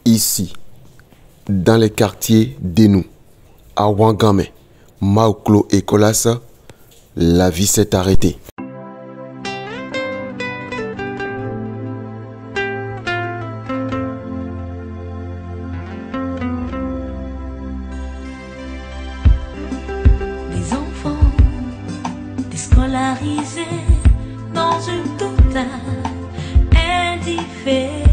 Ici, dans les quartiers d'Enou, à Ouangame, Maoklo et Kolassa, la vie s'est arrêtée. Les enfants déscolarisés dans une totale indifférence.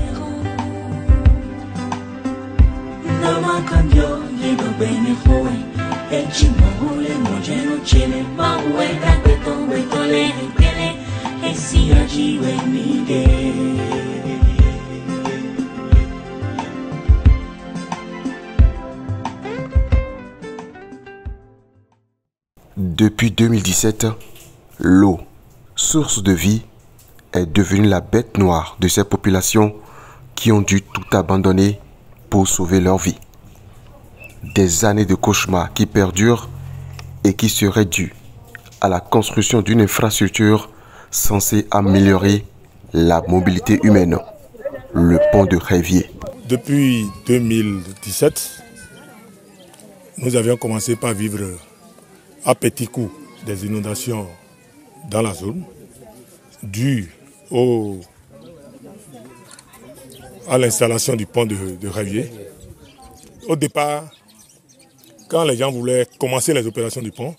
Depuis 2017, l'eau, source de vie, est devenue la bête noire de ces populations qui ont dû tout abandonner pour sauver leur vie. Des années de cauchemars qui perdurent et qui seraient dues à la construction d'une infrastructure censée améliorer la mobilité humaine, le pont de Révier. Depuis 2017, nous avions commencé par vivre à petits coups des inondations dans la zone, dues à l'installation du pont de Révier. Au départ, quand les gens voulaient commencer les opérations du pont,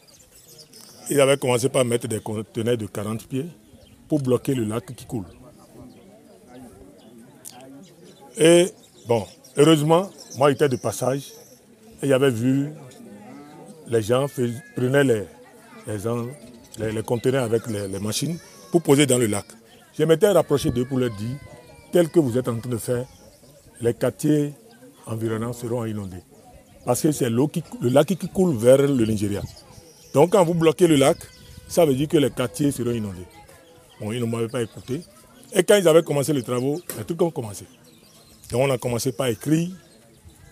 ils avaient commencé par mettre des conteneurs de 40 pieds pour bloquer le lac qui coule. Et bon, heureusement, moi j'étais de passage et j'avais vu les gens prenaient les conteneurs avec les machines pour poser dans le lac. Je m'étais rapproché d'eux pour leur dire, tel que vous êtes en train de faire, les quartiers environnants seront inondés. Parce que c'est le lac qui coule vers le Nigeria. Donc quand vous bloquez le lac, ça veut dire que les quartiers seront inondés. Bon, ils ne m'avaient pas écouté. Et quand ils avaient commencé les travaux, les trucs ont commencé. Donc on a commencé par écrire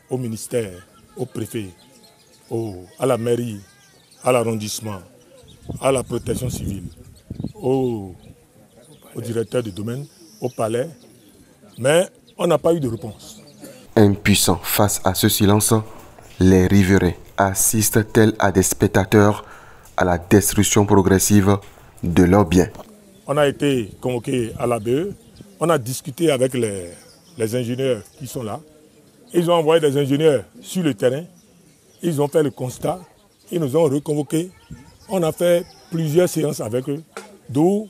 au ministère, au préfet, à la mairie, à l'arrondissement, à la protection civile, au directeur du domaine, au palais. Mais on n'a pas eu de réponse. Impuissants face à ce silence, les riverains assistent tels à des spectateurs à la destruction progressive de leurs biens. On a été convoqué à l'ABE, on a discuté avec les ingénieurs qui sont là. Ils ont envoyé des ingénieurs sur le terrain, ils ont fait le constat, ils nous ont reconvoqués. On a fait plusieurs séances avec eux, d'où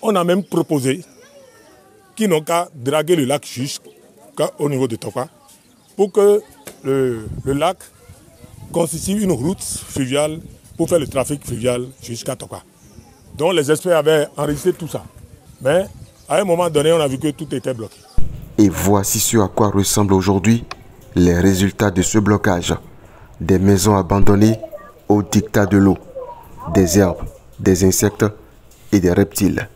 on a même proposé qu'ils n'ont qu'à draguer le lac jusqu'au niveau de Tokwa pour que le lac constitue une route fluviale pour faire le trafic fluvial jusqu'à Tokwa. Donc les experts avaient enregistré tout ça. Mais à un moment donné, on a vu que tout était bloqué. Et voici ce à quoi ressemblent aujourd'hui les résultats de ce blocage. Des maisons abandonnées au dictat de l'eau, des herbes, des insectes et des reptiles.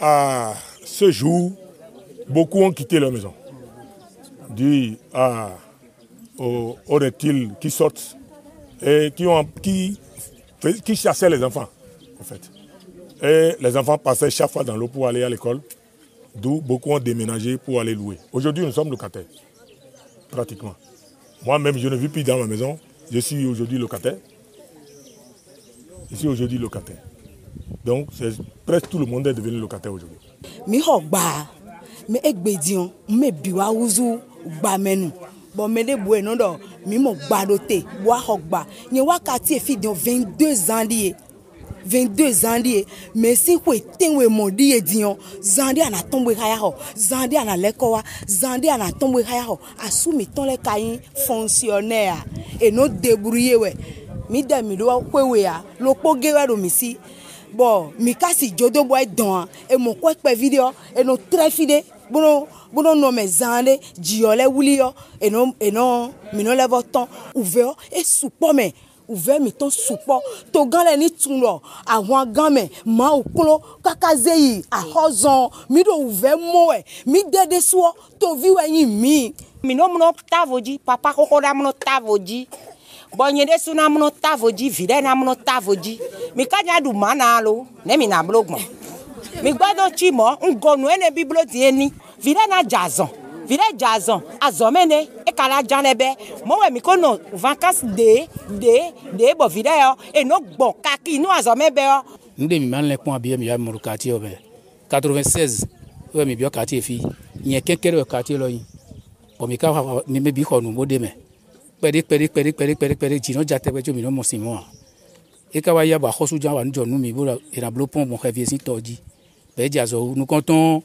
À ce jour, beaucoup ont quitté leur maison, dû aux reptiles qui sortent et qui chassaient les enfants, en fait. Et les enfants passaient chaque fois dans l'eau pour aller à l'école, d'où beaucoup ont déménagé pour aller louer. Aujourd'hui, nous sommes locataires, pratiquement. Moi-même, je ne vis plus dans ma maison, je suis aujourd'hui locataire. Donc, presque tout le monde est devenu locataire aujourd'hui. Mi ho gba me egbedion me biwa uzu gba menu bon me de bueno do mi mo gba dote wa ho gba ni wakati e fi don 22 ans lié mais si ko tenwe mo di edion zandi ana tombe kaya ho zandi ana lekowa zandi ana tombe kaya ho asumi ton le kayin fonctionnaire et no débrouiller we mi de mi do kwewe ya lo pogewe do mi si bon mi kasi jodo boy don e mo ko pe video e no très fidé bono no me zande jiole wulio eno mino level ton ouvert et soupo me ouvert mi ton soupo to ganle ni tunlo àwọn ganme ma okolo kakazeyi ahozon mi do ouvert moe mi dede so to viwe yin mi no mno tavoji papa koko da mno tavoji bonye de suna mno tavoji vide na mno tavoji mi kanya du manalo ne mi na blogmo mi gbado chimo ngonu ene biblo tieni vide na jazon azomene e kala janebe mo we mi kono vacances de bo vide yo e no gbo kaki no azomebe yo nde mi man le pon abi mi ya mo quartier obe 96 we mi bio quartier fi yen kekere quartier lo yin bo mi ka mi me bi ko nu mo de me pere jino jate be jo mi no mo sin mo e ka wa ya ba khosu jan wa njo nu mi bo e na blo pon mo xevi si toji be jazo nous comptons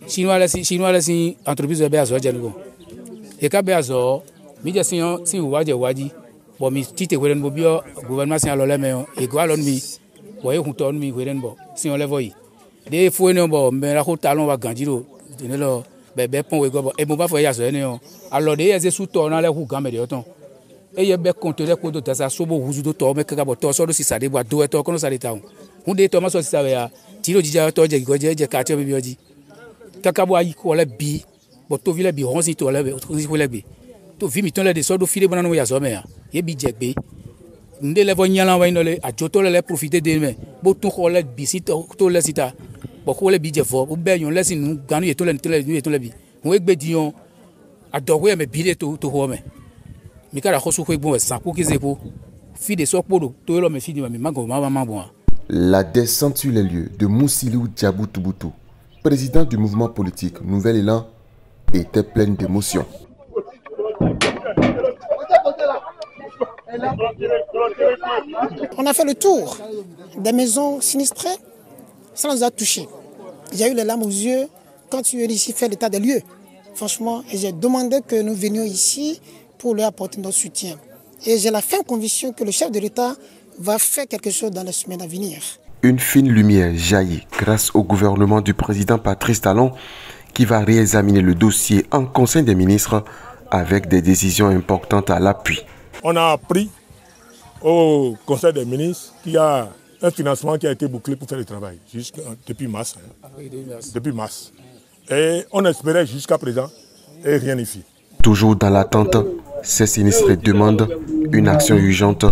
chinois les entreprise be azo jenugo e ka be azo mi je sin waji bo mi tite weren bo bio gouvernement sin alo le me e go alon mi bo e hunto mi weren bo sin o le voyi de fo ne bo me ra ko talon wa ganjiro de lo be pon we go bo e mo ba fo ya zo ne o alo de ye su to na le hu gan me de oton e ye be conteneur ko do ta sa so bo huzu do to me ka bo to so do si sa de bo do e to kono sa de ta hunde to ma so si sa ya tiro jija to je goje quartier bi bioji kakabo ayi ko le bi bo to vile bi honsi to le bi to vi mi ton le de so do file bona no ya so me ya ye bi je gbe nde le vo nyala wa no le ajoto le profiter de me bo to ko le bi si to le sita bo ko le bi je fo bo be yon le sinu ganu ye to le bi mo egbe dion adowo me bi de to ho me mi kara khosu ko egbo san ko kizepo fi de so podo to lo me fi di me mago ma bon. La descente sur les lieux de Moussilou Diabou-Touboutou, président du mouvement politique Nouvel Élan, était pleine d'émotions. On a fait le tour des maisons sinistrées, ça nous a touchés. J'ai eu les larmes aux yeux quand tu es ici faire l'état des lieux. Franchement, j'ai demandé que nous venions ici pour leur apporter notre soutien. Et j'ai la ferme conviction que le chef de l'État va faire quelque chose dans les semaines à venir. Une fine lumière jaillit grâce au gouvernement du président Patrice Talon qui va réexaminer le dossier en Conseil des ministres avec des décisions importantes à l'appui. On a appris au Conseil des ministres qu'il y a un financement qui a été bouclé pour faire le travail depuis mars. Depuis mars. Et on espérait jusqu'à présent et rien n'est fait. Toujours dans l'attente, ces sinistrés demandent une action urgente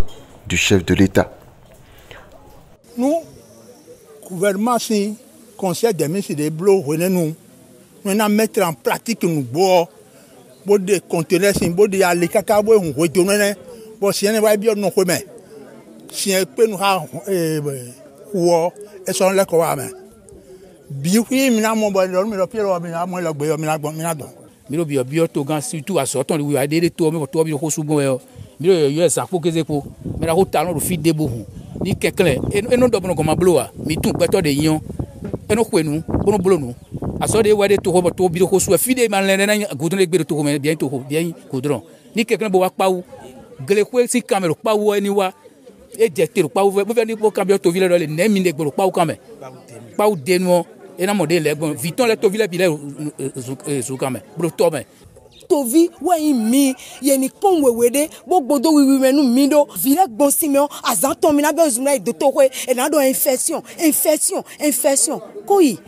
du chef de l'État. Nous, gouvernement, si conseil des ministres des blocs, nous allons mettre en pratique nous pour des conteneurs, pour des alikaka, pour des retourner, pour si on va bien nous remettre. Si on peut nous avoir, et son là quoi mais. Bien oui, mais mon bon, mais le pire, moi le miro bio to gan surtout à sortant de wa de to me to bi ko subo yo miro yo sa po keze po me ra ho talon do fi debo hu ni kekle eno do bono ko ma blowa mi tun peto de yon eno kwenu bono blonu aso de wa de to ho to bi ko su fi de man le na godon le gbe to ko me bien to ko bien godron ni kekle bo wa pawu gele ko si camera pawu eni wa e je te pawu bo fe ni po cambio to vile do le ne mi de gbo pawu kame pawu de no ena modèle le viton le to vile bi le su kame bro to me tovi we mi ye ni pon wewede bo gbodo wiwi menu mi do vile gbon simon azanton mi na be zuna de to ko e na do infection koyi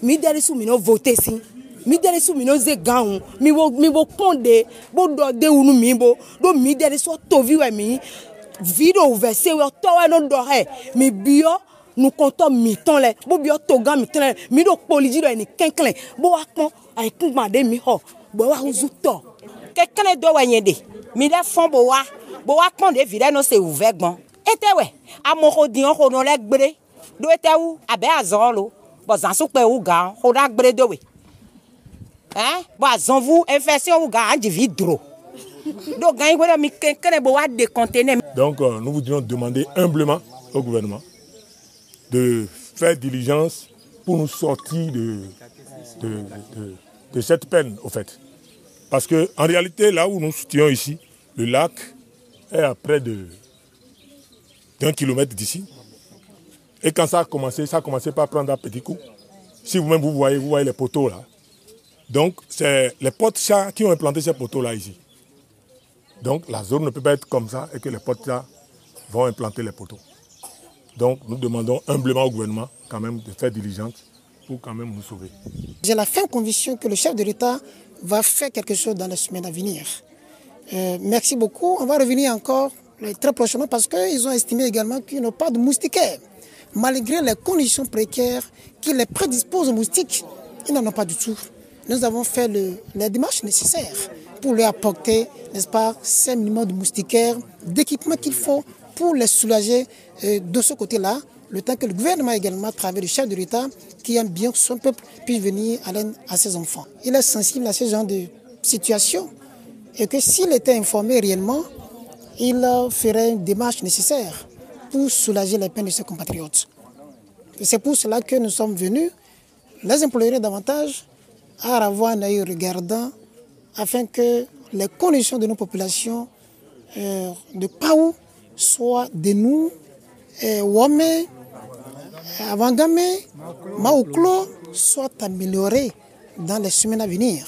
mi dere su mi no voter si mi dere su mi no ze gan mi wo ponde bo do de unu mi bo do mi dere so tovi we mi video verser we to we no do he mi bio nous comptons mi-temps là, bo bio toga mi-temps là, mi do poliji do ni kenklen, bo wa pon ay kun de mi ho, bo wa uzuto. Quelqu'un do wa yende, mi de fon bo wa pon de vide no se ouvert gbon. Ete we, amoko dion ko no le gbere. Do ete wu abe azon lo, bo zan su pe wu ga, ko da gbere do we. Bo azon vous infection wu ga anji vidro. Do gan yi mi kenklen bo wa de conteneur. Donc nous voudrions demander humblement au gouvernement de faire diligence pour nous sortir de cette peine, au fait. Parce qu'en réalité, là où nous soutenons ici, le lac est à près d'1 kilomètre d'ici. Et quand ça a commencé par prendre un petit coup. Si vous-même vous voyez les poteaux là. Donc, c'est les porte-chats qui ont implanté ces poteaux-là ici. Donc, la zone ne peut pas être comme ça et que les porte-chats vont implanter les poteaux. Donc, nous demandons humblement au gouvernement quand même de faire diligence pour quand même nous sauver. J'ai la ferme conviction que le chef de l'État va faire quelque chose dans les semaines à venir. Merci beaucoup. On va revenir encore très prochainement parce qu'ils ont estimé également qu'ils n'ont pas de moustiquaires. Malgré les conditions précaires qui les prédisposent aux moustiques, ils n'en ont pas du tout. Nous avons fait les démarches nécessaires pour leur apporter, n'est-ce pas, ces minimums de moustiquaires, d'équipements qu'il faut pour les soulager de ce côté-là, le temps que le gouvernement également, à travers le chef de l'État, qui aime bien que son peuple puisse venir à l'aide à ses enfants. Il est sensible à ce genre de situation et que s'il était informé réellement, il ferait une démarche nécessaire pour soulager les peines de ses compatriotes. C'est pour cela que nous sommes venus les implorer davantage à avoir un œil regardant afin que les conditions de nos populations de Paou soient de nous, Wame, Avangame, Maouklo, soient améliorées dans les semaines à venir.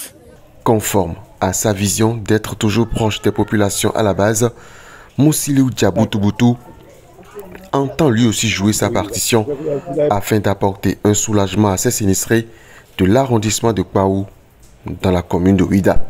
Conforme à sa vision d'être toujours proche des populations à la base, Moussiliou Diaboutouboutou entend lui aussi jouer sa partition afin d'apporter un soulagement à ces sinistrés de l'arrondissement de Paou dans la commune de Ouida.